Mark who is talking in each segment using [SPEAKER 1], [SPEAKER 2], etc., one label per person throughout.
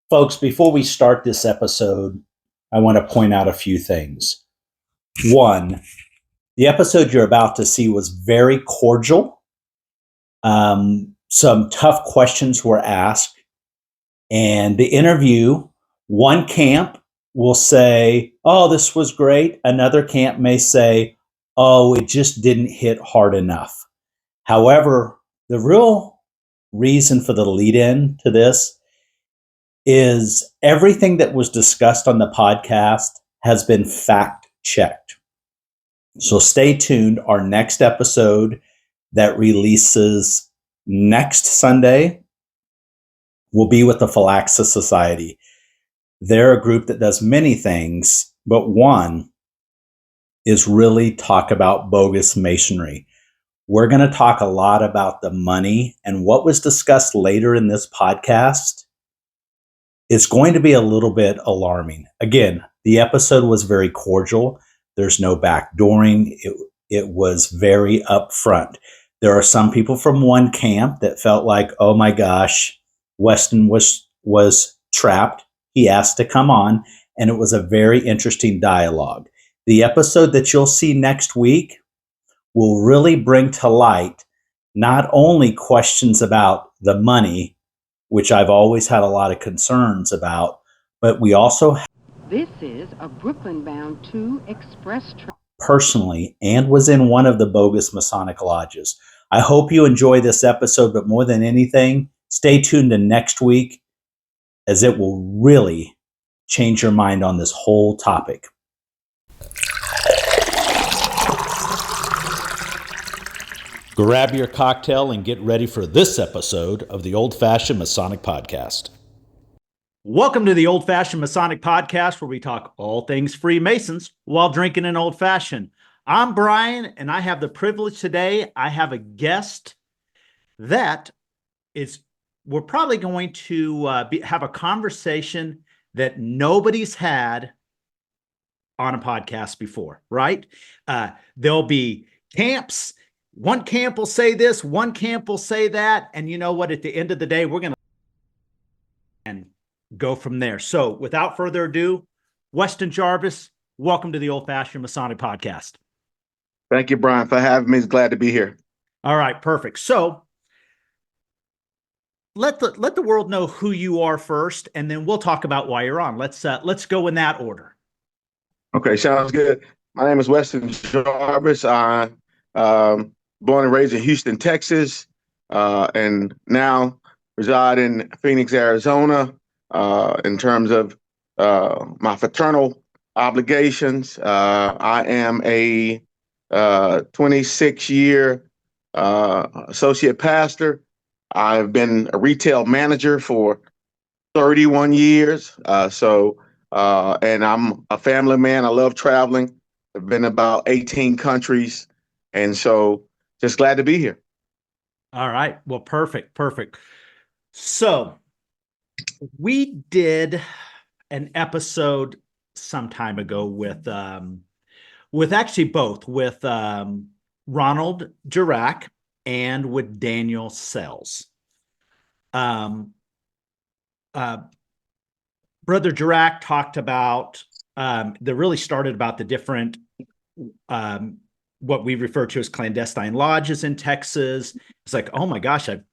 [SPEAKER 1] Folks, before we start this episode, I want to point out a few things. One, the episode you're about to see was very cordial. Some tough questions were asked. And the interview, one camp will say, oh, this was great. Another camp may say, oh, it just didn't hit hard enough. However, the real reason for the lead-in to this is everything that was discussed on the podcast has been fact-checked. So stay tuned. Our next episode that releases next Sunday will be with the Phylaxis Society. They're a group that does many things, but one is really talk about bogus masonry. We're going to talk a lot about the money, and what was discussed later in this podcast is going to be a little bit alarming. Again, the episode was very cordial. There's no backdooring. It was very upfront. There are some people from one camp that felt like, oh my gosh, Weston was trapped. He asked to come on, and it was a very interesting dialogue. The episode that you'll see next week will really bring to light not only questions about the money, which I've always had a lot of concerns about, but we also
[SPEAKER 2] This is a Brooklyn-bound 2 express train.
[SPEAKER 1] Personally, and was in one of the bogus Masonic lodges. I hope you enjoy this episode, but more than anything, stay tuned to next week, as it will really change your mind on this whole topic. Grab your cocktail and get ready for this episode of the Old Fashion Masonic Podcast. Welcome to the Old Fashion Masonic Podcast, where we talk all things Freemasons while drinking an old fashioned. I'm Brian, and I have the privilege today. I have a guest that we're probably going to have a conversation that nobody's had on a podcast before, right? There'll be camps. One camp will say this, one camp will say that. And you know what? At the end of the day, we're going to go from there. So without further ado, Weston Jarvis, welcome to the Old Fashioned Masonic Podcast.
[SPEAKER 3] Thank you, Brian, for having me. Glad to be here.
[SPEAKER 1] All right, perfect. So let the world know who you are first, and then we'll talk about why you're on. Let's go in that order.
[SPEAKER 3] Okay, sounds good. My name is Weston Jarvis. I'm born and raised in Houston, Texas, and now reside in Phoenix, Arizona. In terms of my fraternal obligations, I am a 26-year associate pastor. I've been a retail manager for 31 years. And I'm a family man. I love traveling. I've been about 18 countries. And so just glad to be here.
[SPEAKER 1] All right. Well, perfect. So we did an episode some time ago with actually both with Ronald Dirac and with Daniel Sells. Brother Dirac talked about that really started about the different what we refer to as clandestine lodges in Texas. It's like, oh my gosh, I've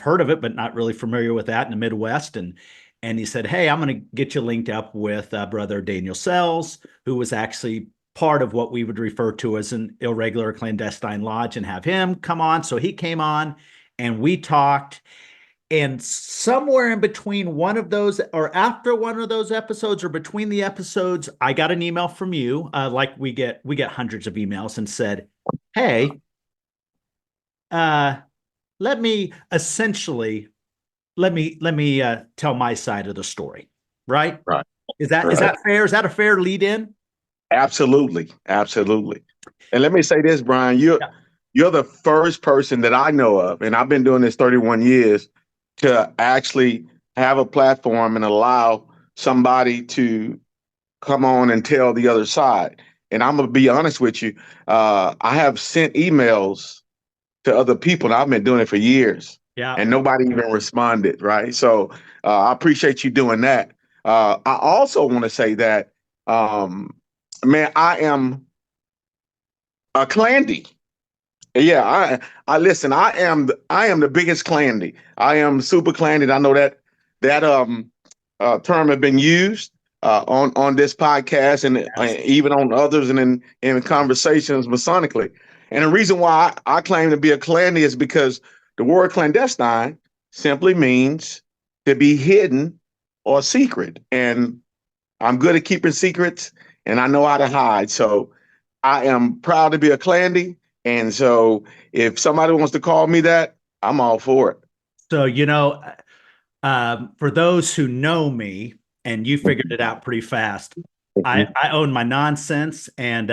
[SPEAKER 1] heard of it, but not really familiar with that in the Midwest. And he said, hey, I'm going to get you linked up with Brother Daniel Sells, who was actually part of what we would refer to as an irregular clandestine lodge, and have him come on. So he came on and we talked. And somewhere in between one of those, or after one of those episodes, or between the episodes, I got an email from you, like we get hundreds of emails, and said, hey, let me tell my side of the story. Right?
[SPEAKER 3] Right.
[SPEAKER 1] Is that fair? Is that a fair lead in?
[SPEAKER 3] Absolutely. And let me say this, Brian, you're the first person that I know of, and I've been doing this 31 years, to actually have a platform and allow somebody to come on and tell the other side. And I'm going to be honest with you. I have sent emails to other people, and I've been doing it for years.
[SPEAKER 1] Yeah.
[SPEAKER 3] and nobody even responded, right? So I appreciate you doing that. I also want to say that, man, I am a Clandy. Yeah, I listen. I am the biggest Clandy. I am super Clandy. I know that term has been used on this podcast and even on others and in conversations masonically. And the reason why I claim to be a Clandy is because the word clandestine simply means to be hidden or secret. And I'm good at keeping secrets, and I know how to hide. So I am proud to be a Clandy. And so if somebody wants to call me that, I'm all for it.
[SPEAKER 1] So, for those who know me, and you figured it out pretty fast, I own my nonsense. And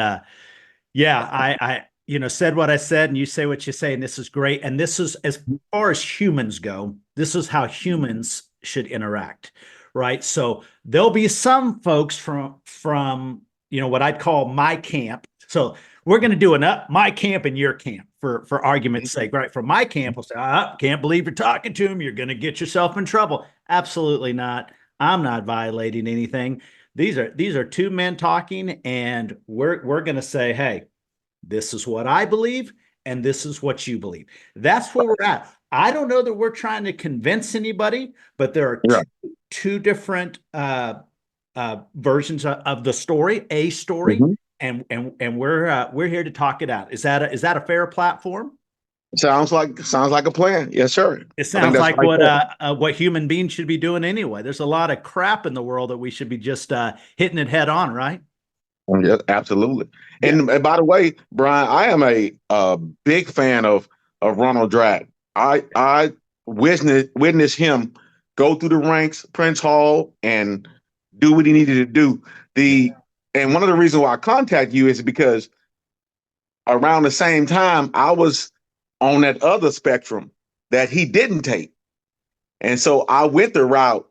[SPEAKER 1] yeah, said what I said, and you say what you say, and this is great. And this is, as far as humans go, this is how humans should interact, right? So there'll be some folks from what I'd call my camp. So we're going to do my camp and your camp for argument's sake, right? For my camp, we'll say, can't believe you're talking to him. You're going to get yourself in trouble. Absolutely not. I'm not violating anything. These are two men talking, and we're going to say, hey, this is what I believe, and this is what you believe. That's where we're at. I don't know that we're trying to convince anybody, but there are two different versions of the story, a story, and we're here to talk it out. Is that a fair platform?
[SPEAKER 3] Sounds like a plan. Yes, sir.
[SPEAKER 1] It sounds like what human beings should be doing anyway. There's a lot of crap in the world that we should be just hitting it head on, right?
[SPEAKER 3] Yeah, absolutely.
[SPEAKER 1] Yeah.
[SPEAKER 3] And by the way, Brian, I am a big fan of Ronald Drag. I witness him go through the ranks, Prince Hall, and do what he needed to do. And one of the reasons why I contact you is because around the same time I was on that other spectrum that he didn't take. And so I went the route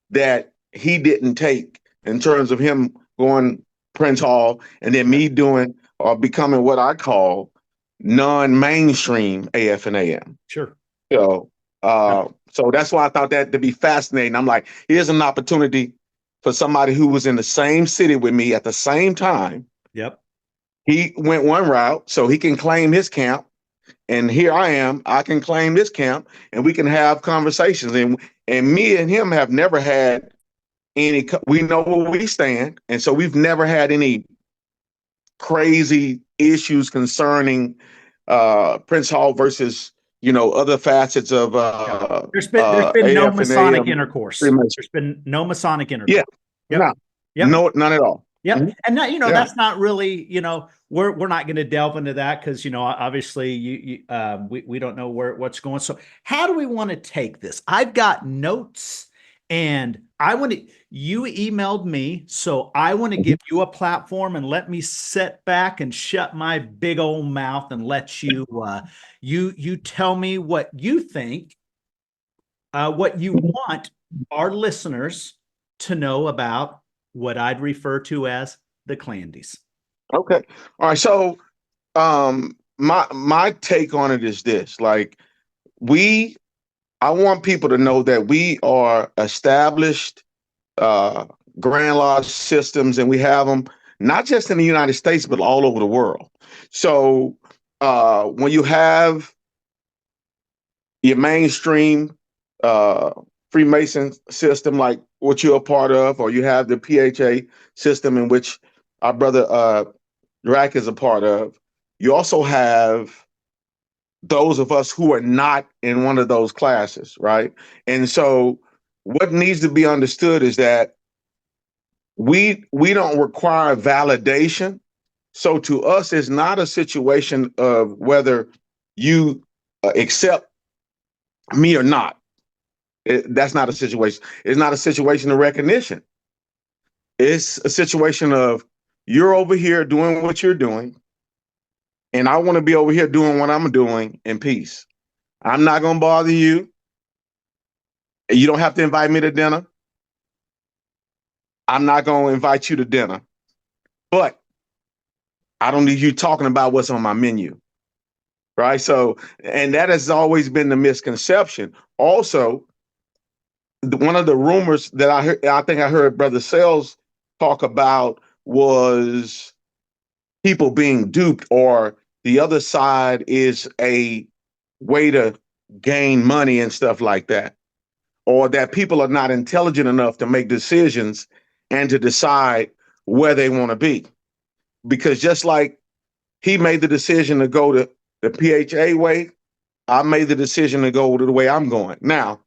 [SPEAKER 3] that he didn't take in terms of him going Prince Hall and then me doing or becoming what I call non-mainstream AF and AM.
[SPEAKER 1] Sure.
[SPEAKER 3] So that's why I thought that to be fascinating. I'm like, here's an opportunity for somebody who was in the same city with me at the same time.
[SPEAKER 1] Yep.
[SPEAKER 3] He went one route, so he can claim his camp. And here I am, I can claim this camp, and we can have conversations. And me and him have never had we know where we stand. And so we've never had any crazy issues concerning Prince Hall versus, other facets of
[SPEAKER 1] there's been no Masonic intercourse.
[SPEAKER 3] Freemasonry.
[SPEAKER 1] There's been no Masonic intercourse.
[SPEAKER 3] Yeah. Yep. No, none at all.
[SPEAKER 1] Yep. Mm-hmm. And that's not really, we're not going to delve into that because, obviously we don't know what's going on. So how do we want to take this? I've got notes, and you emailed me, so I want to give you a platform and let me sit back and shut my big old mouth and let you, you tell me what you think, what you want our listeners to know about what I'd refer to as the Clandys.
[SPEAKER 3] Okay. All right. So my take on it is this. Like, I want people to know that we are established Grand Lodge systems, and we have them not just in the United States, but all over the world. So when you have your mainstream Freemason system, like what you're a part of, or you have the PHA system in which our brother Drac is a part of, you also have those of us who are not in one of those classes, right? And so what needs to be understood is that we don't require validation. So to us, it's not a situation of whether you accept me or not. That's not a situation. It's not a situation of recognition. It's a situation of you're over here doing what you're doing, and I want to be over here doing what I'm doing in peace. I'm not going to bother you. You don't have to invite me to dinner. I'm not going to invite you to dinner. But I don't need you talking about what's on my menu. right? So, and that has always been the misconception. Also, one of the rumors that I think I heard Brother Sales talk about was people being duped, or the other side is a way to gain money and stuff like that, or that people are not intelligent enough to make decisions and to decide where they want to be. Because just like he made the decision to go to the PHA way, I made the decision to go to the way I'm going. Now,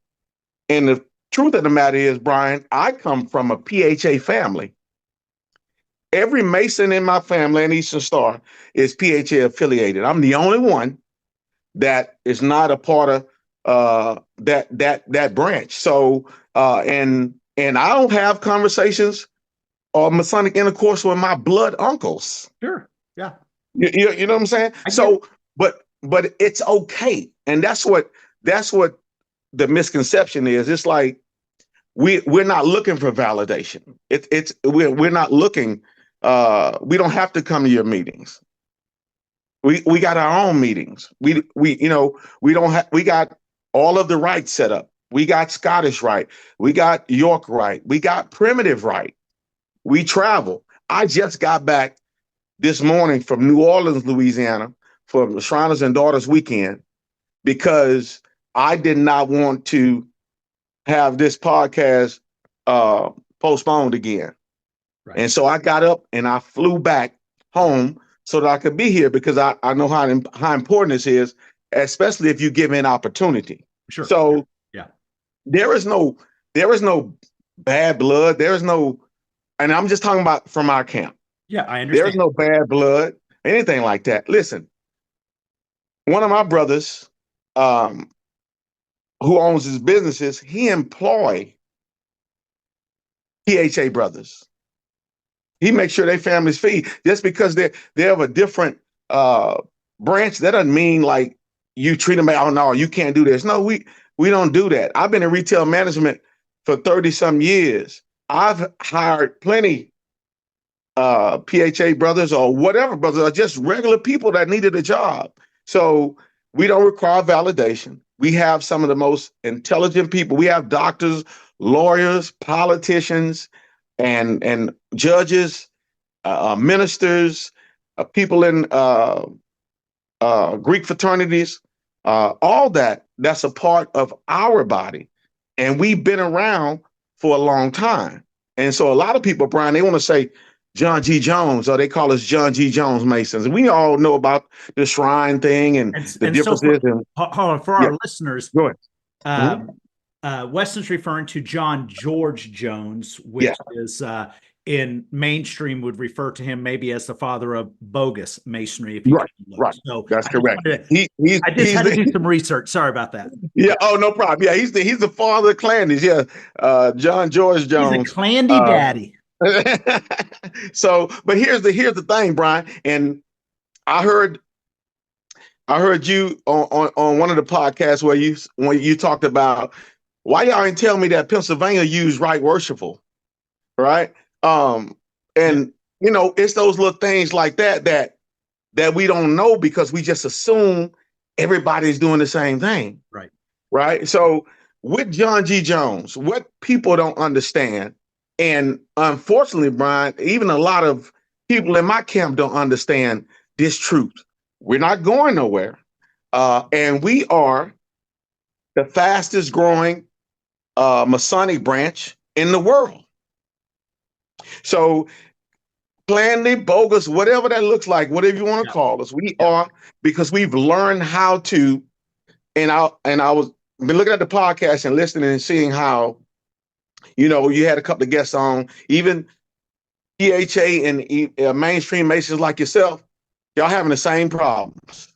[SPEAKER 3] and the truth of the matter is, Brian, I come from a PHA family. Every Mason in my family and Eastern Star is PHA affiliated. I'm the only one that is not a part of that branch. So and I don't have conversations or Masonic intercourse with my blood uncles.
[SPEAKER 1] Sure. Yeah.
[SPEAKER 3] You know what I'm saying? So, but it's okay, and that's what the misconception is. It's like we're not looking for validation. We're not looking. We don't have to come to your meetings. We got our own meetings. We don't have. We got all of the rights set up. We got Scottish Rite. We got York Rite. We got Primitive Rite. We travel. I just got back this morning from New Orleans, Louisiana, for the Shriners and Daughters weekend, because I did not want to have this podcast postponed again. Right. And so I got up and I flew back home so that I could be here, because I know how important this is, especially if you give me an opportunity.
[SPEAKER 1] Sure.
[SPEAKER 3] So
[SPEAKER 1] yeah,
[SPEAKER 3] there is no bad blood. There is no, and I'm just talking about from our camp.
[SPEAKER 1] Yeah, I understand.
[SPEAKER 3] There's no bad blood, anything like that. Listen, one of my brothers, who owns his businesses, he employ PHA brothers. He makes sure their families feed. Just because they have a different branch, that doesn't mean like you treat them, oh no, you can't do this. No, we don't do that. I've been in retail management for 30-some years. I've hired plenty PHA brothers or whatever brothers, or just regular people that needed a job. So we don't require validation. We have some of the most intelligent people. We have doctors, lawyers, politicians, and judges, ministers, people in Greek fraternities, all that's a part of our body. And we've been around for a long time. And so a lot of people, Brian, they want to say John G. Jones, or they call us John G. Jones Masons. And we all know about the shrine thing and the differences.
[SPEAKER 1] So for our listeners,
[SPEAKER 3] go ahead.
[SPEAKER 1] Weston's referring to John George Jones, which is in mainstream would refer to him maybe as the father of Bogus Masonry. If you
[SPEAKER 3] right. So that's correct.
[SPEAKER 1] I just had to do some research. Sorry about that.
[SPEAKER 3] Yeah. Oh, no problem. Yeah, he's the father of Clandys. Yeah. John George Jones.
[SPEAKER 1] He's a Clandy Daddy.
[SPEAKER 3] So, but here's the thing, Brian, and I heard you on one of the podcasts when you talked about why y'all didn't tell me that Pennsylvania used right worshipful, right? And it's those little things like that we don't know, because we just assume everybody's doing the same thing, right? So with John G. Jones, what people don't understand. And unfortunately, Brian, even a lot of people in my camp don't understand this truth. We're not going nowhere. And we are the fastest growing Masonic branch in the world. So Clandy, Bogus, whatever that looks like, whatever you want to call us, we are, because we've learned how to, and I was been looking at the podcast and listening and seeing how, you had a couple of guests on, even PHA and mainstream Masons like yourself, y'all having the same problems,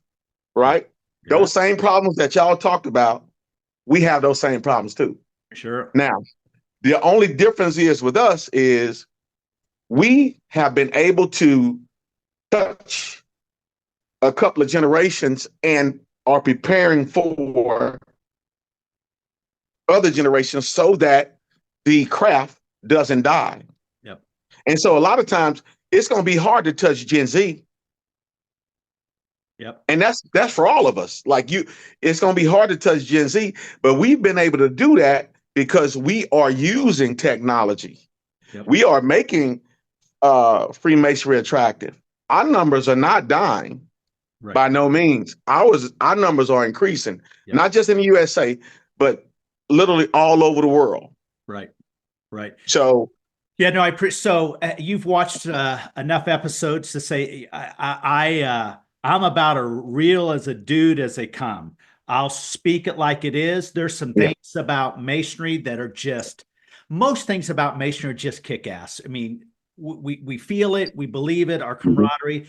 [SPEAKER 3] right? Yeah. Those same problems that y'all talked about, we have those same problems too.
[SPEAKER 1] Sure.
[SPEAKER 3] Now, the only difference is with us is we have been able to touch a couple of generations and are preparing for other generations so that the craft doesn't die.
[SPEAKER 1] Yep.
[SPEAKER 3] And so a lot of times it's going to be hard to touch Gen Z.
[SPEAKER 1] Yep.
[SPEAKER 3] And that's for all of us. Like it's going to be hard to touch Gen Z, but we've been able to do that because we are using technology.
[SPEAKER 1] Yep.
[SPEAKER 3] We are making Freemasonry attractive. Our numbers are not dying by no means. Our numbers are increasing, not just in the USA, but literally all over the world.
[SPEAKER 1] Right.
[SPEAKER 3] So
[SPEAKER 1] yeah, no, so you've watched enough episodes to say I'm about as real as a dude as they come. I'll speak it like it is. There's some things about Masonry that are most things about Masonry are just kick ass. I mean, we feel it, we believe it, our camaraderie,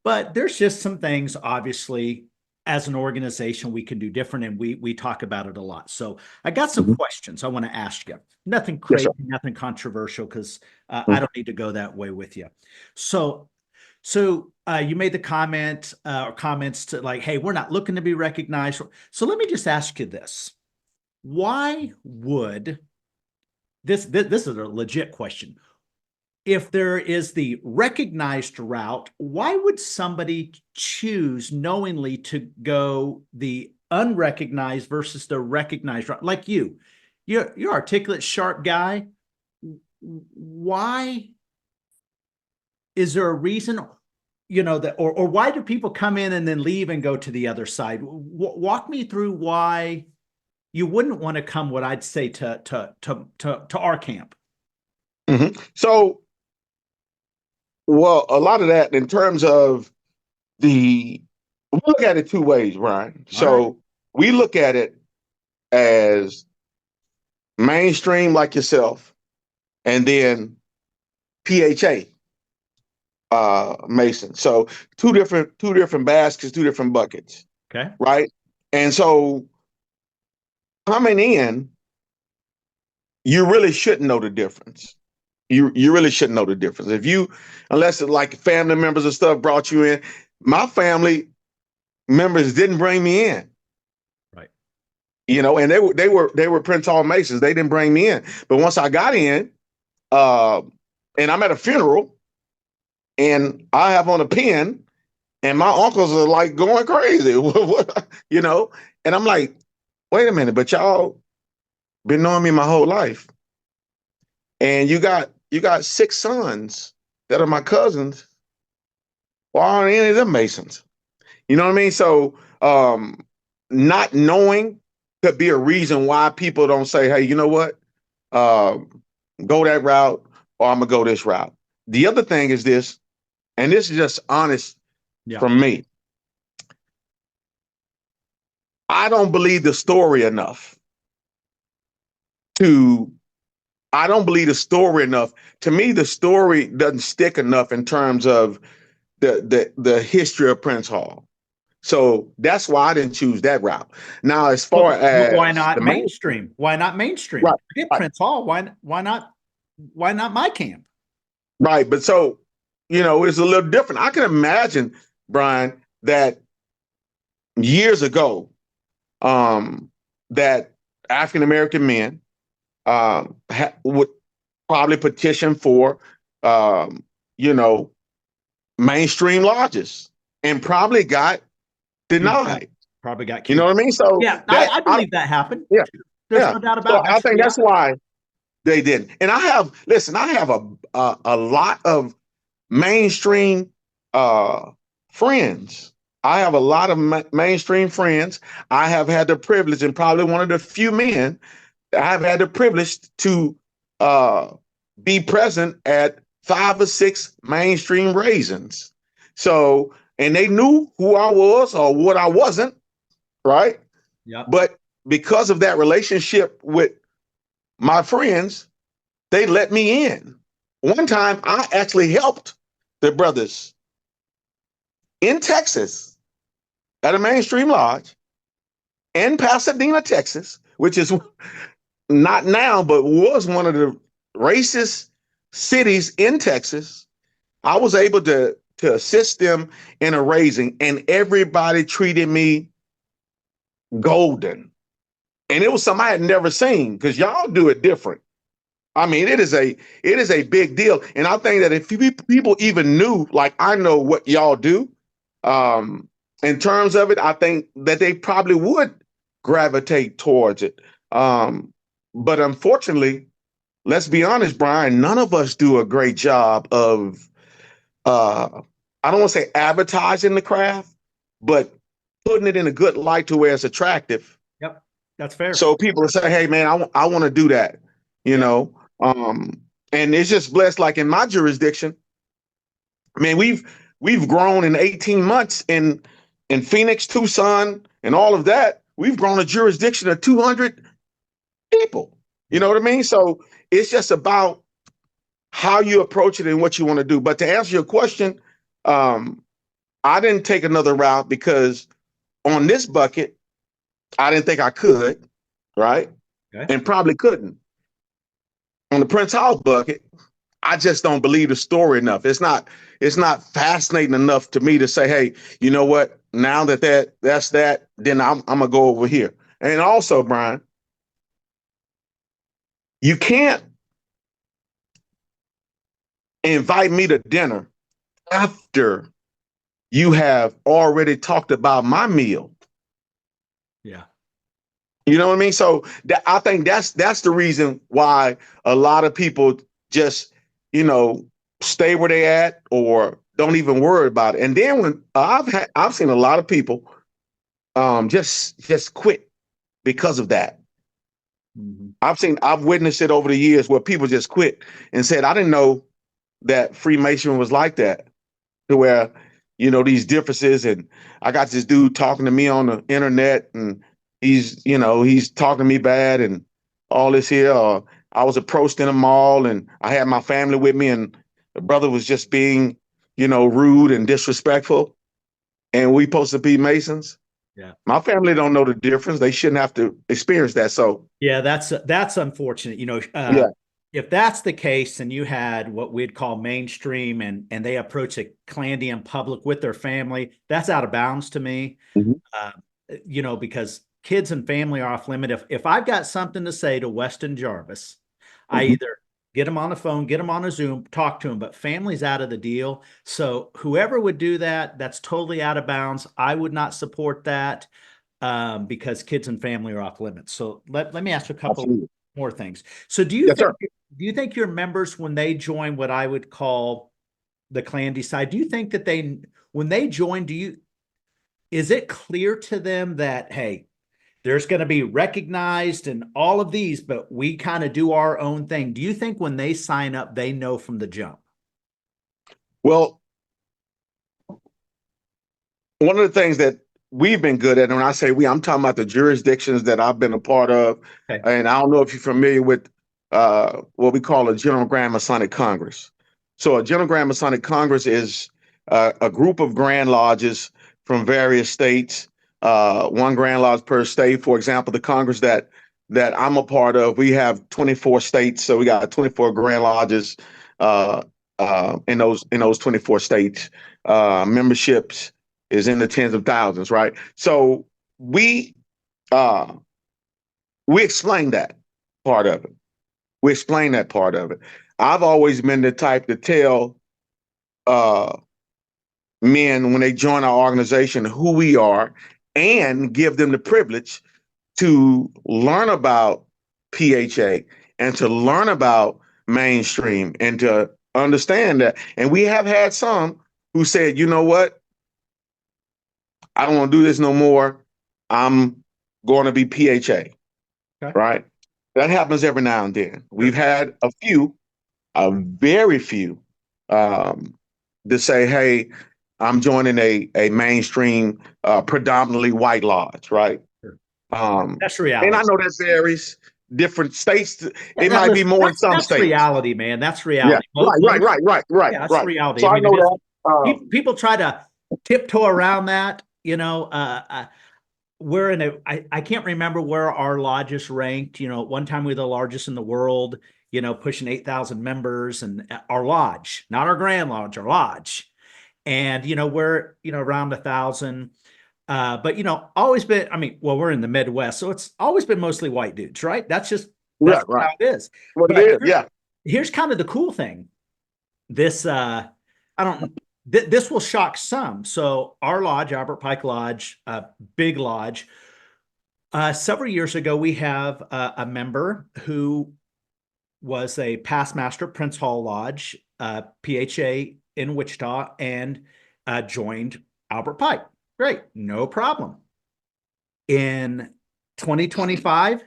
[SPEAKER 1] but there's just some things, obviously, as an organization we can do different, and we talk about it a lot. So I got some questions I want to ask you. Nothing crazy, nothing controversial, because I don't need to go that way with you. So you made the comment or comments to like, hey, we're not looking to be recognized. So let me just ask you this. Why would this is a legit question. If there is the recognized route, why would somebody choose knowingly to go the unrecognized versus the recognized route? Like you're articulate, sharp guy. Why is there a reason, that, or why do people come in and then leave and go to the other side? Walk me through why you wouldn't want to come, what I'd say, to our camp.
[SPEAKER 3] So, well, a lot of that in terms of we look at it two ways, Brian. So we look at it as mainstream, like yourself, and then PHA Mason. So two different baskets, two different buckets.
[SPEAKER 1] Okay.
[SPEAKER 3] Right. And so coming in, you really shouldn't know the difference. You really shouldn't know the difference. Unless it's like family members and stuff brought you in. My family members didn't bring me in.
[SPEAKER 1] Right.
[SPEAKER 3] And they were Prince Hall Masons. They didn't bring me in. But once I got in, and I'm at a funeral, and I have on a pin, and my uncles are like going crazy, and I'm like, wait a minute, but y'all been knowing me my whole life. And you got 6 sons that are my cousins. Why aren't any of them Masons? You know what I mean? So not knowing could be a reason why people don't say, hey, you know what? Go that route, or I'm gonna go this route. The other thing is this, and this is just honest from me. I don't believe the story enough To me, the story doesn't stick enough in terms of the history of Prince Hall. So that's why I didn't choose that route. Now, as far as
[SPEAKER 1] why not mainstream? Why not mainstream?
[SPEAKER 3] Right,
[SPEAKER 1] Forget Prince Hall. Why not my camp?
[SPEAKER 3] Right. But so, it's a little different. I can imagine, Brian, that years ago, that African American men would probably petition for, mainstream lodges, and probably got denied.
[SPEAKER 1] Probably got.
[SPEAKER 3] You know what I mean? So
[SPEAKER 1] yeah, I believe that happened.
[SPEAKER 3] Yeah,
[SPEAKER 1] there's no doubt about it.
[SPEAKER 3] I think that's why they didn't. And I have a lot of mainstream friends. I have a lot of mainstream friends. I have had the privilege, and probably one of the few men I've had the privilege to be present at 5 or 6 mainstream raisins. So, and they knew who I was or what I wasn't, right?
[SPEAKER 1] Yeah.
[SPEAKER 3] But because of that relationship with my friends, they let me in. One time, I actually helped the brothers in Texas at a mainstream lodge in Pasadena, Texas, which is not now, but was one of the racist cities in Texas. I was able to assist them in a raising, and everybody treated me golden. And it was something I had never seen, because y'all do it different. I mean, it is a big deal. And I think that if people even knew, like I know what y'all do, in terms of it, I think that they probably would gravitate towards it. But unfortunately, let's be honest, Brian, none of us do a great job of, I don't want to say advertising the craft, but putting it in a good light to where it's attractive.
[SPEAKER 4] Yep, that's fair.
[SPEAKER 3] So people will say, hey, man, I want to do that, you know? And it's just blessed. Like in my jurisdiction, man, we've grown in 18 months in Phoenix, Tucson, and all of that. We've grown a jurisdiction of 200 people. You know what I mean? So it's just about how you approach it and what you want to do. But to answer your question, I didn't take another route because on this bucket, I didn't think I could, right?
[SPEAKER 4] Okay.
[SPEAKER 3] And probably couldn't. On the Prince Hall bucket, I just don't believe the story enough. It's not fascinating enough to me to say, hey, you know what? Now that's that, then I'm gonna go over here. And also, Brian, you can't invite me to dinner after you have already talked about my meal.
[SPEAKER 4] Yeah.
[SPEAKER 3] You know what I mean? So I think that's the reason why a lot of people just, stay where they at or don't even worry about it. And then when I've seen a lot of people just quit because of that.
[SPEAKER 4] Mm-hmm.
[SPEAKER 3] I've witnessed it over the years where people just quit and said, I didn't know that Freemasonry was like that, to where, these differences. And I got this dude talking to me on the internet and he's talking to me bad and all this here. I was approached in a mall and I had my family with me and the brother was just being, rude and disrespectful. And we supposed to be Masons.
[SPEAKER 4] Yeah.
[SPEAKER 3] My family don't know the difference. They shouldn't have to experience that. So
[SPEAKER 4] yeah, that's unfortunate.
[SPEAKER 3] Yeah.
[SPEAKER 4] If that's the case, and you had what we'd call mainstream and they approach a Clandy in public with their family, that's out of bounds to me.
[SPEAKER 3] Mhm.
[SPEAKER 4] Because kids and family are off limit. If I've got something to say to Weston Jarvis, I
[SPEAKER 3] Mhm.
[SPEAKER 4] either get him on the phone, get him on a Zoom, talk to him, but family's out of the deal. So whoever would do that, that's totally out of bounds. I would not support that. Because kids and family are off limits. So let me ask you a couple
[SPEAKER 3] Absolutely.
[SPEAKER 4] more things. So do
[SPEAKER 3] Yes, sir.
[SPEAKER 4] you think your members, when they join what I would call the Clandy side, do you think that when they join, is it clear to them that, hey, there's going to be recognized and all of these, but we kind of do our own thing? Do you think when they sign up, they know from the jump?
[SPEAKER 3] Well, one of the things that we've been good at, and when I say we, I'm talking about the jurisdictions that I've been a part of.
[SPEAKER 4] Okay.
[SPEAKER 3] And I don't know if you're familiar with what we call a General Grand Masonic Congress. So a General Grand Masonic Congress is a group of Grand Lodges from various states, one Grand Lodge per state. For example, the Congress that I'm a part of, we have 24 states, so we got 24 Grand Lodges in those 24 states. Memberships is in the tens of thousands, right? So we explain that part of it. We explain that part of it. I've always been the type to tell men when they join our organization who we are and give them the privilege to learn about PHA and to learn about mainstream and to understand that. And we have had some who said, you know what? I don't want to do this no more. I'm going to be PHA,
[SPEAKER 4] Okay.
[SPEAKER 3] right? That happens every now and then. We've had a very few, to say, hey, I'm joining a mainstream, predominantly white lodge, right?
[SPEAKER 4] Sure.
[SPEAKER 3] Um,
[SPEAKER 4] That's reality.
[SPEAKER 3] and I know that varies different states. It
[SPEAKER 4] Now,
[SPEAKER 3] might be
[SPEAKER 4] listen,
[SPEAKER 3] more in some
[SPEAKER 4] that's
[SPEAKER 3] states.
[SPEAKER 4] reality, man. That's
[SPEAKER 3] Yeah,
[SPEAKER 4] reality.
[SPEAKER 3] right.
[SPEAKER 4] Yeah, that's reality.
[SPEAKER 3] So I know
[SPEAKER 4] it is,
[SPEAKER 3] that.
[SPEAKER 4] people try to tiptoe around that. We're in I can't remember where our lodges ranked. One time we were the largest in the world, pushing 8,000 members, and our lodge, not our Grand Lodge, our lodge. And, we're, around 1,000. But, always been, we're in the Midwest, so it's always been mostly white dudes, right? That's
[SPEAKER 3] Yeah,
[SPEAKER 4] how
[SPEAKER 3] right.
[SPEAKER 4] it is.
[SPEAKER 3] What
[SPEAKER 4] But
[SPEAKER 3] it is, yeah.
[SPEAKER 4] here's kind of the cool thing. This, I don't, this will shock some. So our lodge, Albert Pike Lodge, big lodge. Several years ago, we have a member who was a past master, Prince Hall Lodge, PHA in Wichita, and joined Albert Pike. Great, no problem. In 2025,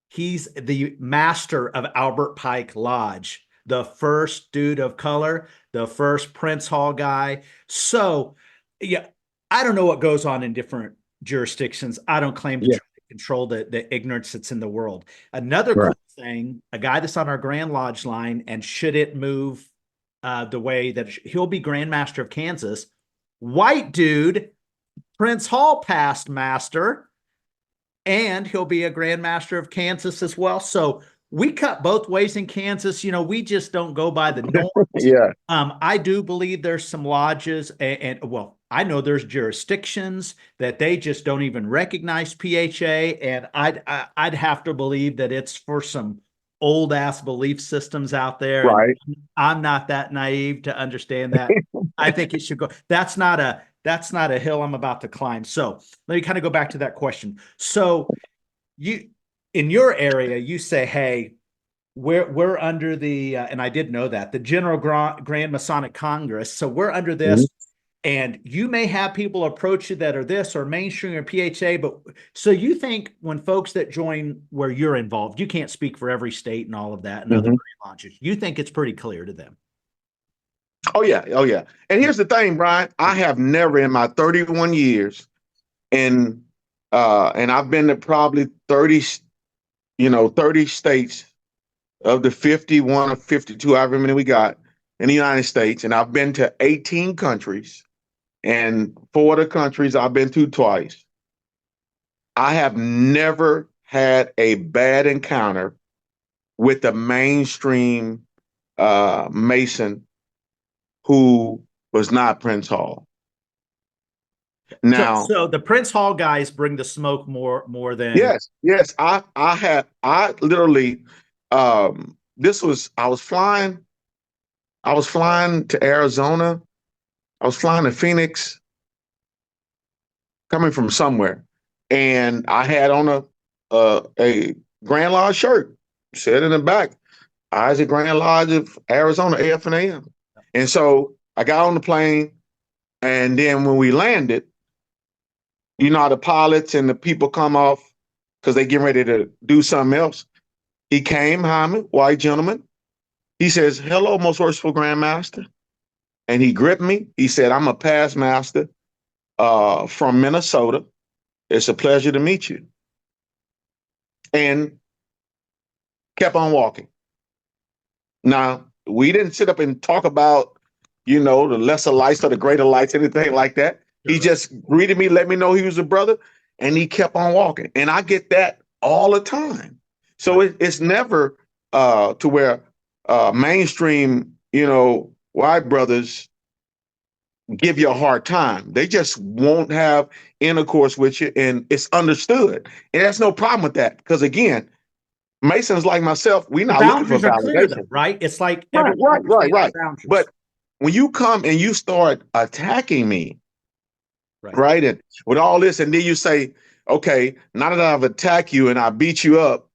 [SPEAKER 4] he's the master of Albert Pike Lodge, the first dude of color, the first Prince Hall guy. So, yeah, I don't know what goes on in different jurisdictions. I don't claim to try to control the ignorance that's in the world. Another cool thing, a guy that's on our Grand Lodge line, and should it move the way that he'll be Grand Master of Kansas, white dude, Prince Hall past master, and he'll be a Grand Master of Kansas as well. So we cut both ways in Kansas. We just don't go by the norms. I do believe there's some lodges and well, I know there's jurisdictions that they just don't even recognize PHA, and I'd have to believe that it's for some old ass belief systems out there.
[SPEAKER 3] Right.
[SPEAKER 4] And I'm not that naive to understand that. I think it should go. That's not a hill I'm about to climb. So let me kind of go back to that question. So you, in your area, you say, hey, we're under the, and I did know that, the General Grand Masonic Congress. So we're under this, and you may have people approach you that are this or mainstream or PHA, but so you think when folks that join where you're involved, you can't speak for every state and all of that and other Grand lodges, you think it's pretty clear to them?
[SPEAKER 3] Oh yeah. And here's the thing, Brian. I have never in my 31 years, and I've been to probably 30 states of the 51 or 52, however many we got in the United States, and I've been to 18 countries, and 4 of the countries I've been to twice. I have never had a bad encounter with the mainstream Mason who was not Prince Hall. Now,
[SPEAKER 4] so the Prince Hall guys bring the smoke more than.
[SPEAKER 3] Yes. I literally, I was flying to Arizona. I was flying to Phoenix, coming from somewhere, and I had on a Grand Lodge shirt, said in the back, Isaac Grand Lodge of Arizona, AF and AM. And so I got on the plane, and then when we landed, how the pilots and the people come off because they getting ready to do something else. He came behind me, white gentleman. He says, "Hello, most worshipful Grandmaster." And he gripped me. He said, "I'm a past master from Minnesota. It's a pleasure to meet you." And kept on walking. Now, we didn't sit up and talk about, the lesser lights or the greater lights, anything like that. He just greeted me, let me know he was a brother, and he kept on walking. And I get that all the time. So it's never to where mainstream, white brothers give you a hard time. They just won't have intercourse with you, and it's understood. And there's no problem with that, because again, Masons like myself, we're not looking for validation.
[SPEAKER 4] Right? It's like
[SPEAKER 3] right. But when you come and you start attacking me, right, and with all this, and then you say, okay, now that I've attacked you and I beat you up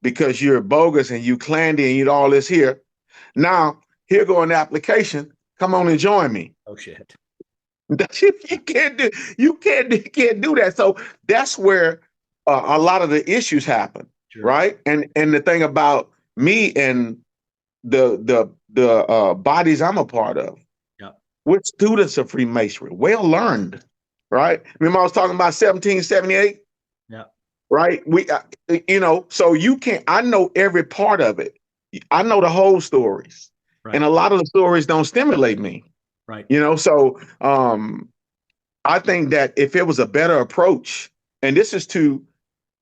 [SPEAKER 3] because you're bogus and you Clandy and you all this here, now here go an application. Come on and join me.
[SPEAKER 4] Oh shit!
[SPEAKER 3] You can't do that. So that's where a lot of the issues happen. Sure. Right. And the thing about me and the bodies I'm a part of, we're students of Freemasonry, well learned. Right. Remember I was talking about 1778.
[SPEAKER 4] Yeah.
[SPEAKER 3] Right. We, so you can't. I know every part of it. I know the whole stories, and a lot of the stories don't stimulate me.
[SPEAKER 4] Right.
[SPEAKER 3] So I think that if it was a better approach, and this is to,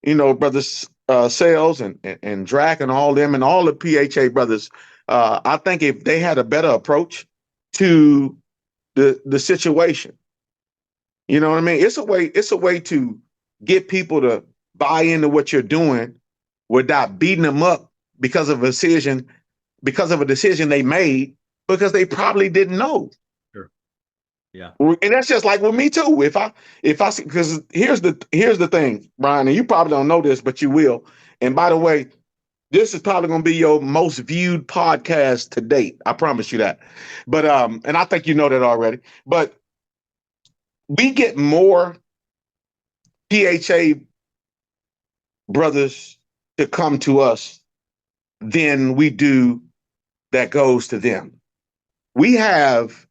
[SPEAKER 3] brothers. Sales and Drac and all them and all the PHA brothers, I think if they had a better approach to the situation, you know what I mean? It's a way to get people to buy into what you're doing without beating them up because of a decision they made because they probably didn't know.
[SPEAKER 4] Sure. Yeah.
[SPEAKER 3] And that's just like with me too. Because here's the thing, Brian, and you probably don't know this, but you will. And by the way, this is probably going to be your most viewed podcast to date. I promise you that. But and I think you know that already. But we get more PHA brothers to come to us than we do that goes to them. We have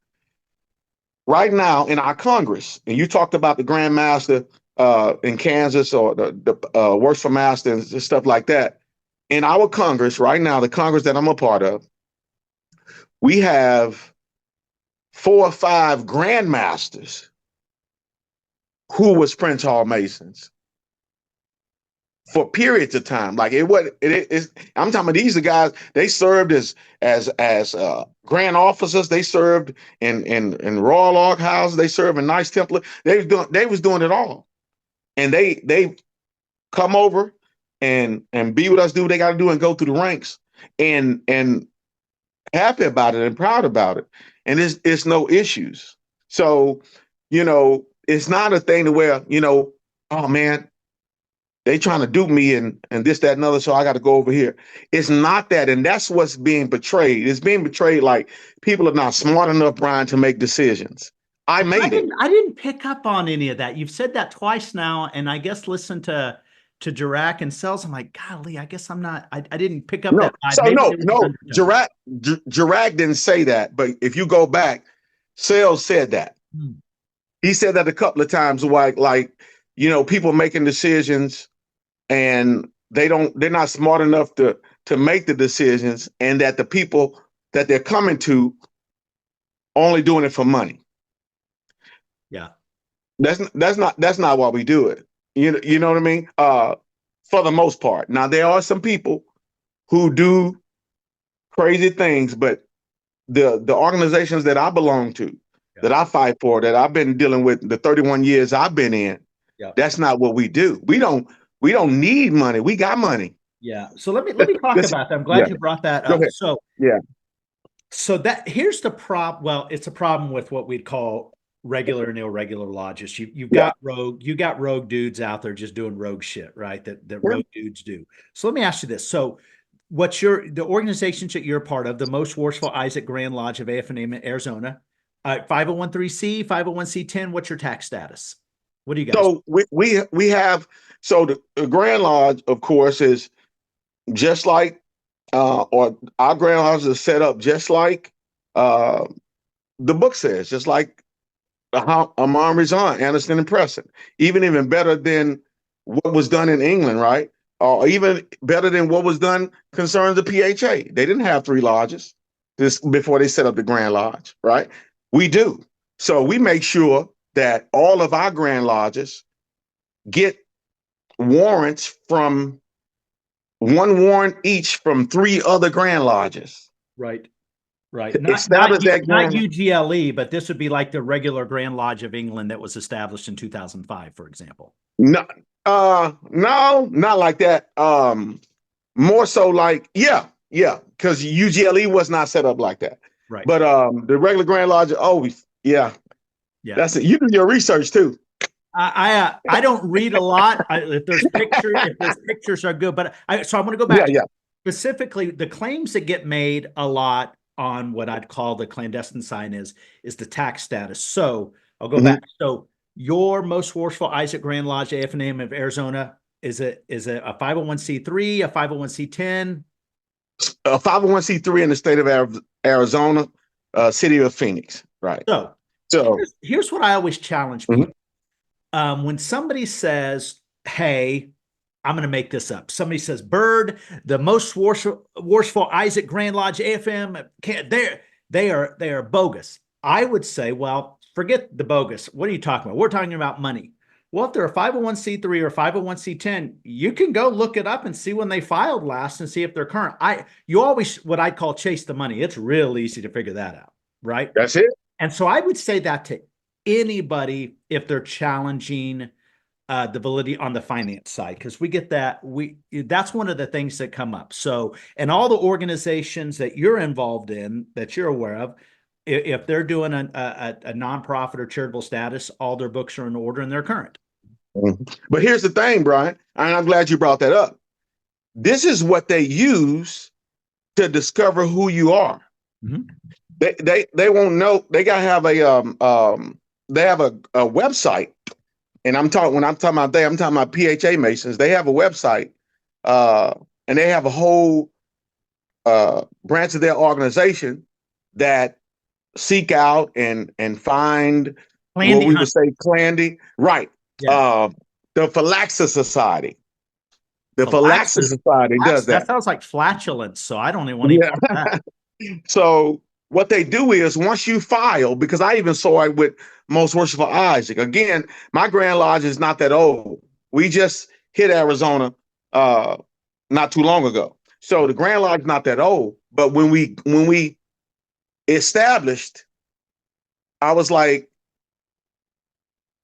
[SPEAKER 3] right now in our Congress, and you talked about the Grand Master in Kansas or the Worshipful Master and stuff like that. In our Congress right now, the Congress that I'm a part of, we have 4 or 5 Grand Masters who was Prince Hall Masons for periods of time. Like I'm talking about these are guys, they served as grand officers, they served in Royal Log Houses, they served in Knights Templar, they was doing it all. And they come over and be with us, do what they gotta do and go through the ranks and happy about it and proud about it. And it's no issues. So, it's not a thing to where, oh man, they trying to dupe me and this, that, and other, so I got to go over here. It's not that, and that's what's being portrayed. It's being portrayed like people are not smart enough, Brian, to make decisions. I
[SPEAKER 4] didn't pick up on any of that. You've said that twice now, and I guess listen to Jirac and Sells. I'm like, golly, I guess I'm not. I didn't pick up that.
[SPEAKER 3] So Jirac didn't say that, but if you go back, Sells said that. He said that a couple of times, like people making decisions and they're not smart enough to make the decisions, and that the people that they're coming to only doing it for money.
[SPEAKER 4] Yeah.
[SPEAKER 3] That's not why we do it. You know what I mean? For the most part. Now there are some people who do crazy things, but the organizations that I belong to, that I fight for, that I've been dealing with the 31 years I've been in, that's not what we do. We don't need money. We got money.
[SPEAKER 4] Yeah. So let me talk about that. I'm glad you brought that up. So So that here's the problem. Well, it's a problem with what we'd call regular and irregular lodges. You've got rogue dudes out there just doing rogue shit, right? That rogue dudes do. So let me ask you this. So what's the organizations that you're a part of, the Most Worshipful Isaac Grand Lodge of AFNM in Arizona, 501(c)(3), 501(c)(10), what's your tax status? What do you guys?
[SPEAKER 3] So we have, so the Grand Lodge, of course, is just like, or our Grand Lodge is set up just like the book says, just like Amon Rizan, Anderson and Preston, even better than what was done in England, right? Or even better than what was done concerning the PHA. They didn't have 3 lodges before they set up the Grand Lodge, right? We do. So we make sure that all of our Grand Lodges get warrants from 1 warrant each from 3 other Grand Lodges.
[SPEAKER 4] Right. Not UGLE, but this would be like the regular Grand Lodge of England that was established in 2005, for example.
[SPEAKER 3] No, not like that. More so like, because UGLE was not set up like that.
[SPEAKER 4] Right.
[SPEAKER 3] But the regular Grand Lodge, that's it. You do your research too.
[SPEAKER 4] I don't read a lot. If there's pictures are good, but so I'm going to go back. Specifically, the claims that get made a lot on what I'd call the clandestine sign is the tax status. So I'll go back. So your Most Worshipful Isaac Grand Lodge AFNM of Arizona, is it a 501(c)(3), a 501(c)(10)?
[SPEAKER 3] A 501(c)(3) in the state of Arizona, city of Phoenix, right? So
[SPEAKER 4] here's what I always challenge people. When somebody says, hey, I'm going to make this up. Somebody says, Bird, the Most Worshipful Isaac Grand Lodge AFM, they are bogus. I would say, well, forget the bogus. What are you talking about? We're talking about money. Well, if they're a 501(c)(3) or 501(c)(10), you can go look it up and see when they filed last and see if they're current. You always, what I call chase the money. It's real easy to figure that out, right?
[SPEAKER 3] That's it.
[SPEAKER 4] And so I would say that to anybody if they're challenging the validity on the finance side, because we get that. That's one of the things that come up. So, and all the organizations that you're involved in, that you're aware of, if they're doing a nonprofit or charitable status, all their books are in order and they're current.
[SPEAKER 3] But here's the thing, Brian, and I'm glad you brought that up. This is what they use to discover who you are.
[SPEAKER 4] Mm-hmm.
[SPEAKER 3] They won't know. They gotta have they have a website, and I'm talking about PHA Masons. They have a website, and they have a whole branch of their organization that seek out and find
[SPEAKER 4] Clandy
[SPEAKER 3] what we
[SPEAKER 4] hunt.
[SPEAKER 3] would say Clandy, right?
[SPEAKER 4] Yeah.
[SPEAKER 3] The Phylaxis Society. The Phylaxis Society does that.
[SPEAKER 4] That sounds like flatulence, so I don't even want to hear that.
[SPEAKER 3] So what they do is once you file, because I even saw it with Most Worshipful Isaac. Again, my Grand Lodge is not that old. We just hit Arizona not too long ago. So the Grand Lodge is not that old. But when we established, I was like,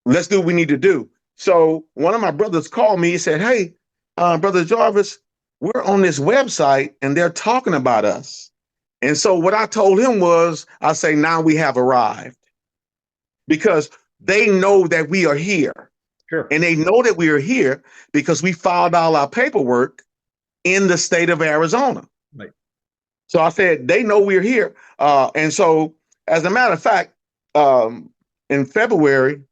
[SPEAKER 3] let's do what we need to do. So one of my brothers called me. He said, hey, Brother Jarvis, we're on this website and they're talking about us. And so what I told him was, I say, now we have arrived, because they know that we are here.
[SPEAKER 4] Sure.
[SPEAKER 3] And they know that we are here because we filed all our paperwork in the state of Arizona.
[SPEAKER 4] Right.
[SPEAKER 3] So I said, they know we're here. And so as a matter of fact, in February,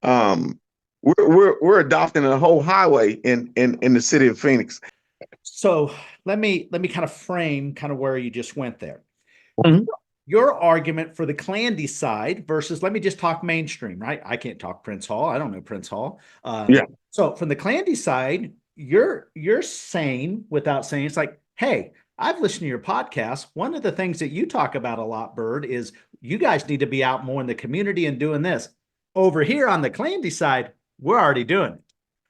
[SPEAKER 3] we're adopting a whole highway in the city of Phoenix.
[SPEAKER 4] So let me kind of frame kind of where you just went there.
[SPEAKER 3] Mm-hmm.
[SPEAKER 4] Your argument for the Clandy side versus, let me just talk mainstream, right? I can't talk Prince Hall. I don't know Prince Hall.
[SPEAKER 3] Yeah.
[SPEAKER 4] So from the Clandy side, you're saying, without saying, it's like, hey, I've listened to your podcast. One of the things that you talk about a lot, Bird, is you guys need to be out more in the community and doing this. Over here on the Clandy side, we're already doing it.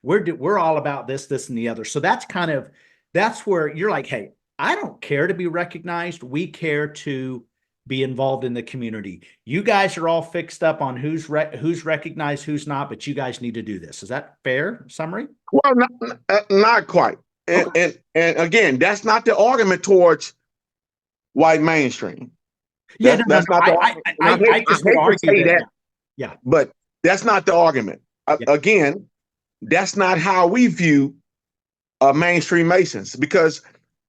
[SPEAKER 4] We're all about this, and the other. So that's where you're like, hey, I don't care to be recognized. We care to be involved in the community. You guys are all fixed up on who's recognized, who's not, but you guys need to do this. Is that fair summary?
[SPEAKER 3] Well, not quite. And again, that's not the argument towards white mainstream.
[SPEAKER 4] Yeah,
[SPEAKER 3] that's not the argument.
[SPEAKER 4] I just would argue that. Yeah.
[SPEAKER 3] But that's not the argument.
[SPEAKER 4] Yeah.
[SPEAKER 3] Again, that's not how we view mainstream Masons, because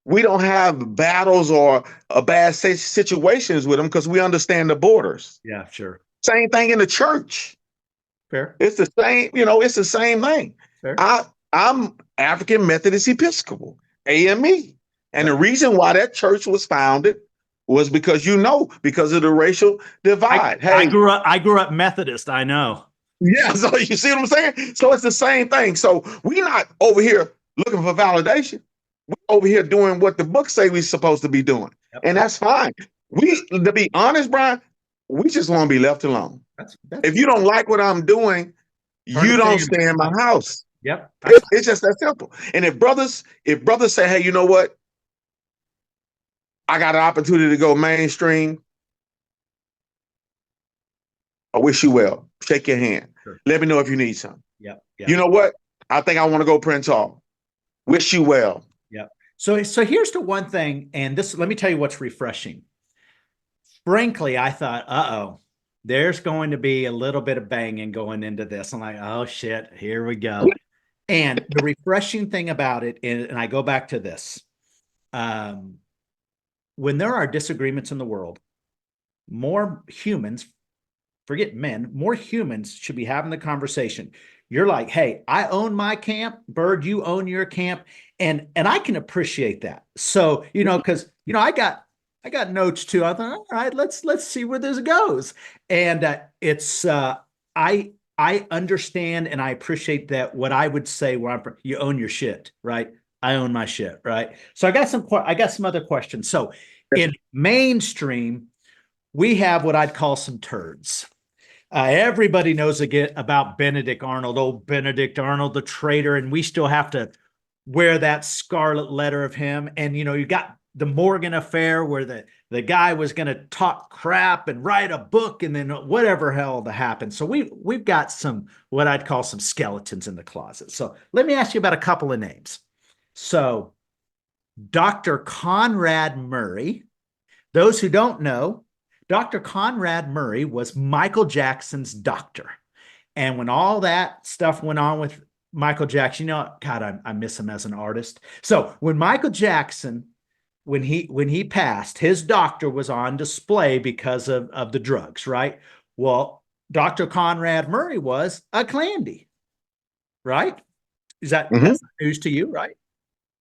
[SPEAKER 3] we don't have battles or bad situations with them because we understand the borders.
[SPEAKER 4] Yeah, sure.
[SPEAKER 3] Same thing in the church.
[SPEAKER 4] Fair.
[SPEAKER 3] It's the same, it's the same thing.
[SPEAKER 4] Fair.
[SPEAKER 3] I'm African Methodist Episcopal, AME. And the reason why that church was founded was because of the racial divide.
[SPEAKER 4] I grew up Methodist, I know.
[SPEAKER 3] Yeah, so you see what I'm saying? So it's the same thing. So we're not over here looking for validation. We're over here doing what the books say we're supposed to be doing. Yep. And that's fine. To be honest, Brian, we just want to be left alone. If you don't like what I'm doing, you don't stay in my house.
[SPEAKER 4] Yep.
[SPEAKER 3] It's just that simple. And if brothers say, hey, you know what? I got an opportunity to go mainstream, I wish you well. Shake your hand. Sure. Let me know if you need something.
[SPEAKER 4] Yep.
[SPEAKER 3] You know what? I think I want to go Prince Hall. Wish you well.
[SPEAKER 4] Yep. So here's the one thing, and let me tell you what's refreshing. Frankly, I thought, there's going to be a little bit of banging going into this. I'm like, oh shit, here we go. And the refreshing thing about it, and I go back to this, when there are disagreements in the world, more humans, forget men, more humans should be having the conversation. You're like, hey, I own my camp, Bird, you own your camp. And I can appreciate that. So, because, I got notes too. I thought, all right, let's see where this goes. And it's, I understand and I appreciate that. What I would say where I'm from, you own your shit, right? I own my shit, right? So I got some other questions. So in mainstream, we have what I'd call some turds. Everybody knows about Benedict Arnold, old Benedict Arnold, the traitor, and we still have to wear that scarlet letter of him. And, you got the Morgan affair where the guy was going to talk crap and write a book and then whatever hell to happen. So we've got some, what I'd call some skeletons in the closet. So let me ask you about a couple of names. So Dr. Conrad Murray, those who don't know, Dr. Conrad Murray was Michael Jackson's doctor. And when all that stuff went on with Michael Jackson, God, I miss him as an artist. So when Michael Jackson, when he passed, his doctor was on display because of the drugs, right? Well, Dr. Conrad Murray was a Clandy, right? Is that that's news to you, right?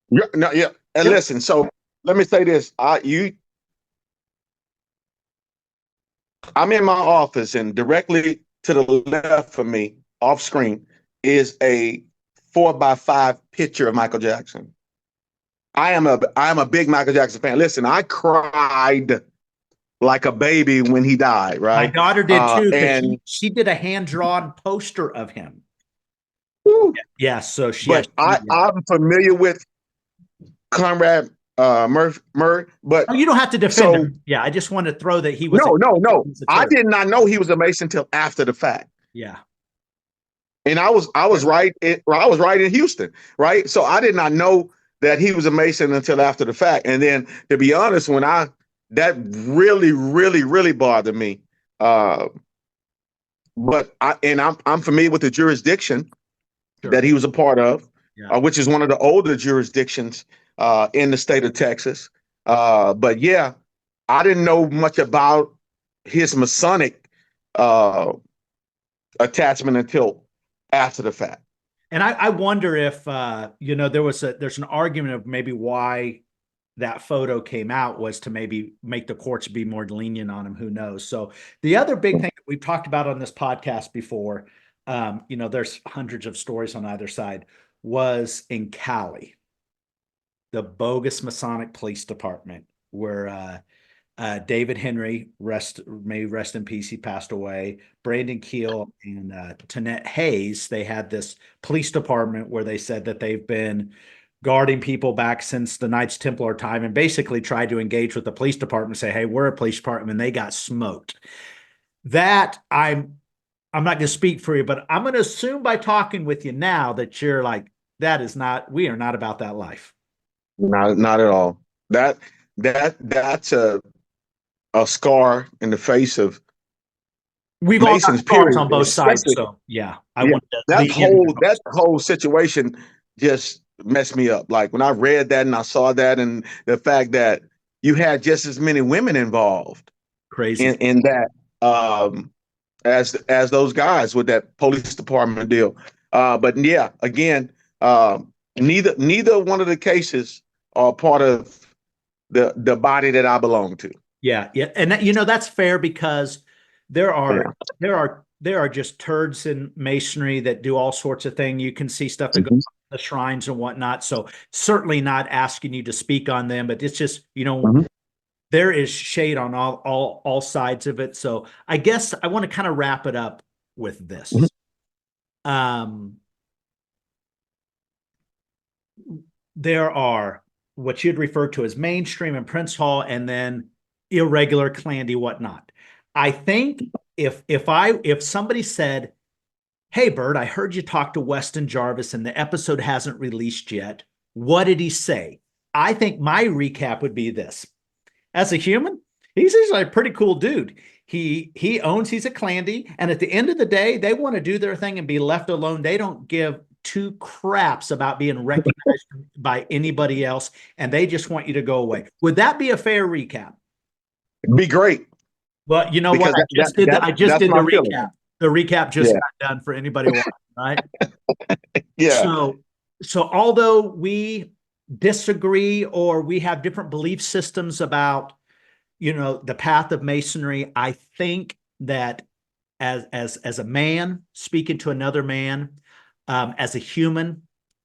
[SPEAKER 3] Yeah, no, yeah. And listen, so let me say this. I'm in my office, and directly to the left of me, off screen, is a 4x5 picture of Michael Jackson. I'm a big Michael Jackson fan. Listen, I cried like a baby when he died, right?
[SPEAKER 4] My daughter did too, because
[SPEAKER 3] and
[SPEAKER 4] she did a hand-drawn poster of him.
[SPEAKER 3] Woo.
[SPEAKER 4] Yeah, so
[SPEAKER 3] I'm familiar with Conrad Murray, but
[SPEAKER 4] you don't have to defend him. Yeah, I just want to throw that he was.
[SPEAKER 3] No. I did not know he was a Mason until after the fact.
[SPEAKER 4] Yeah,
[SPEAKER 3] and I was right. I was right in Houston, right? So I did not know that he was a Mason until after the fact. And then, to be honest, that really, really, really bothered me. But I'm familiar with the jurisdiction that he was a part of, which is one of the older jurisdictions in the state of Texas. But yeah, I didn't know much about his Masonic attachment until after the fact.
[SPEAKER 4] And I wonder if there's an argument of maybe why that photo came out was to maybe make the courts be more lenient on him. Who knows? So the other big thing that we've talked about on this podcast before, there's hundreds of stories on either side, was in Cali, the Bogus Masonic Police Department, where David Henry, may rest in peace, he passed away. Brandon Keel and Tonette Hayes, they had this police department where they said that they've been guarding people back since the Knights Templar time, and basically tried to engage with the police department and say, hey, we're a police department, and they got smoked. That I'm not going to speak for you, but I'm going to assume by talking with you now that you're like, we are not about that life.
[SPEAKER 3] Not at all. That's a scar in the face of
[SPEAKER 4] we've all got scars on both sides. So
[SPEAKER 3] that whole situation just messed me up. Like when I read that and I saw that, and the fact that you had just as many women involved,
[SPEAKER 4] crazy
[SPEAKER 3] in that as those guys with that police department deal. But yeah, again, neither one of the cases are part of the body that I belong to.
[SPEAKER 4] Yeah. And that's fair, because there are just turds in Masonry that do all sorts of things. You can see stuff that goes on the shrines and whatnot. So certainly not asking you to speak on them, but it's just, there is shade on all sides of it. So I guess I want to kind of wrap it up with this. There are what you'd refer to as mainstream and Prince Hall, and then irregular, Clandy, whatnot. I think if somebody said, hey, Bert, I heard you talk to Weston Jarvis and the episode hasn't released yet, what did he say? I think my recap would be this. As a human, he's a pretty cool dude. He's a Clandy, and at the end of the day, they want to do their thing and be left alone. They don't give two craps about being recognized by anybody else, and they just want you to go away. Would that be a fair recap?
[SPEAKER 3] It'd be great.
[SPEAKER 4] Well, you know what? I just did the recap. Feeling. The recap just got done for anybody watching, right?
[SPEAKER 3] Yeah.
[SPEAKER 4] So although we disagree or we have different belief systems about, the path of Masonry, I think that as a man speaking to another man, as a human,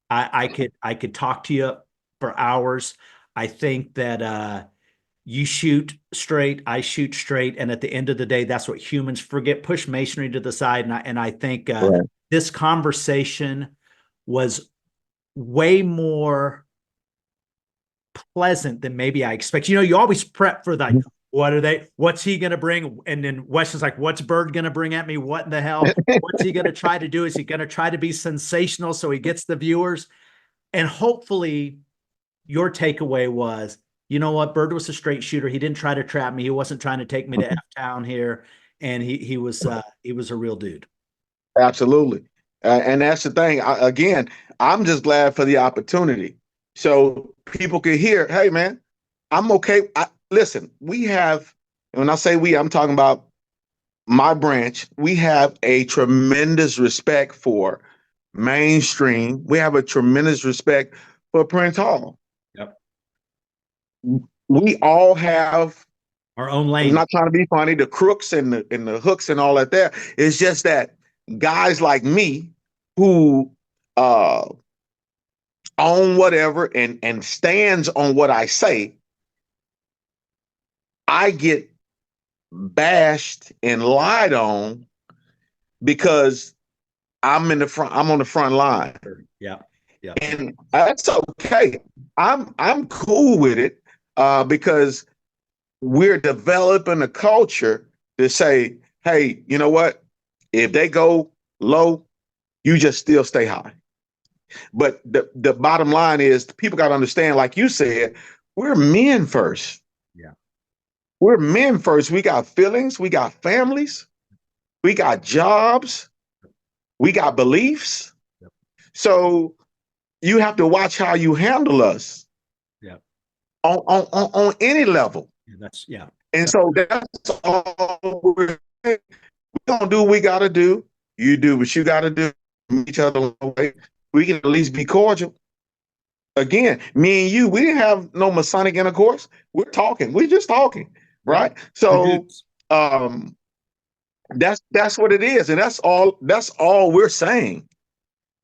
[SPEAKER 4] I could talk to you for hours. I think that you shoot straight, I shoot straight, and at the end of the day, that's what humans forget. Push Masonry to the side, and I think this conversation was way more pleasant than maybe I expect. You always prep for that. What's he going to bring? And then Weston's like, what's Bird going to bring at me? What in the hell? What's he going to try to do? Is he going to try to be sensational so he gets the viewers? And hopefully your takeaway was, you know what, Bird was a straight shooter. He didn't try to trap me. He wasn't trying to take me to F town here. And he was a real dude.
[SPEAKER 3] Absolutely. And that's the thing. Again, I'm just glad for the opportunity. So people can hear, hey, man, I'm okay. Listen, we have, and when I say we, I'm talking about my branch. We have a tremendous respect for mainstream. We have a tremendous respect for Prince Hall.
[SPEAKER 4] Yep.
[SPEAKER 3] We all have
[SPEAKER 4] our own
[SPEAKER 3] I'm
[SPEAKER 4] lane.
[SPEAKER 3] not trying to be funny, the crooks and the hooks and all that there. It's just that guys like me who own whatever and stands on what I say, I get bashed and lied on because I'm in the front, I'm on the front line.
[SPEAKER 4] Yeah. Yeah.
[SPEAKER 3] And that's okay. I'm cool with it because we're developing a culture to say, hey, you know what? If they go low, you just still stay high. But the bottom line is people got to understand, like you said, we're men first.
[SPEAKER 4] Yeah.
[SPEAKER 3] We're men first. We got feelings, we got families, we got jobs, we got beliefs.
[SPEAKER 4] Yep.
[SPEAKER 3] So you have to watch how you handle us.
[SPEAKER 4] Yeah.
[SPEAKER 3] On any level.
[SPEAKER 4] Yeah.
[SPEAKER 3] And so that's all we're saying. We're gonna do what we gotta do. You do what you gotta do. Meet each other along the way. We can at least be cordial. Again, me and you, we didn't have no Masonic intercourse. We're talking. We're just talking, right? So that's what it is, and that's all we're saying.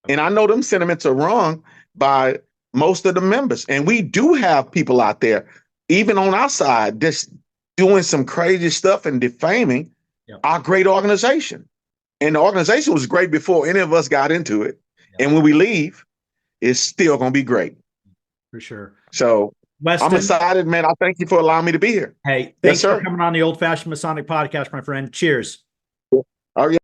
[SPEAKER 3] And I know them sentiments are wrong by most of the members. And we do have people out there, even on our side, just doing some crazy stuff and defaming our great organization. And the organization was great before any of us got into it. And when we leave, it's still going to be great.
[SPEAKER 4] For sure.
[SPEAKER 3] So
[SPEAKER 4] Weston,
[SPEAKER 3] I'm excited, man. I thank you for allowing me to be here.
[SPEAKER 4] Hey, thanks for coming on the Old Fashioned Masonic Podcast, my friend. Cheers.
[SPEAKER 3] Oh, yeah.